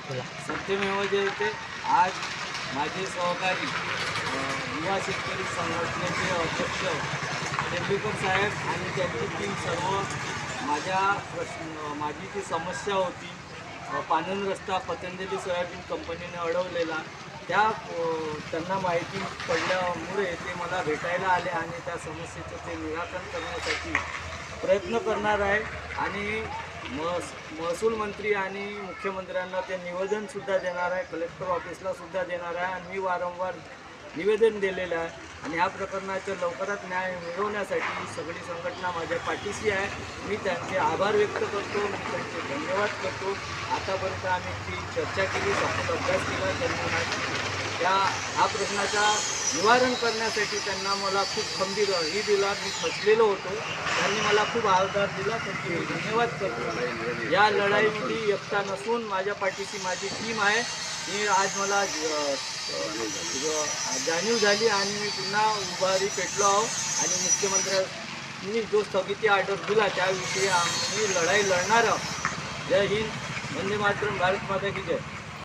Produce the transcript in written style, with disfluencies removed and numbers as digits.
बोला. सत्यमेव जयते. आज माझे सहकारी युवा शेतकरी संघटनेचे अध्यक्ष तेंडुलकर साहेब आणि त्यांची टीम सर्व माझी जी समस्या होती पानन रस्ता पतंजली सोयाबीन कंपनीने अडवलेला त्यांना माहिती पडल्यामुळे ते मला भेटायला आले आणि त्या समस्येचं ते निराकरण करण्यासाठी प्रयत्न करणार आहे आणि महसूल मंत्री आणि मुख्यमंत्र्यांना ते निवेदनसुद्धा देणार आहे, कलेक्टर ऑफिसलासुद्धा देणार आहे आणि मी वारंवार निवेदन दिलेलं आहे आणि ह्या प्रकरणाचं लवकरात न्याय मिळवण्यासाठी सगळी संघटना माझ्या पाठीशी आहे. मी त्यांचे आभार व्यक्त करतो, मी त्यांचे धन्यवाद करतो. आतापर्यंत आम्ही ती चर्चा केली, सखोल अभ्यास केला. त्यांनी हा प्रश्नाचा निवारण करण्यासाठी त्यांना मला खूप खंबीर दिला. मी फसलेलो होतो, त्यांनी मला खूप आधार दिला, त्यांचे मी धन्यवाद करतो. या लढाईमध्ये एकटा नसून माझ्या पाठीशी माझी टीम आहे. ही आज मला जाणीव झाली आणि मी पुन्हा उभारी पेटलो आहो आणि मुख्यमंत्र्यांनी जो स्थगिती ऑर्डर दिला त्याविषयी आम्ही लढाई लढणार आहोत. जय हिंद, वंदे मातरम, भारत माता की जय.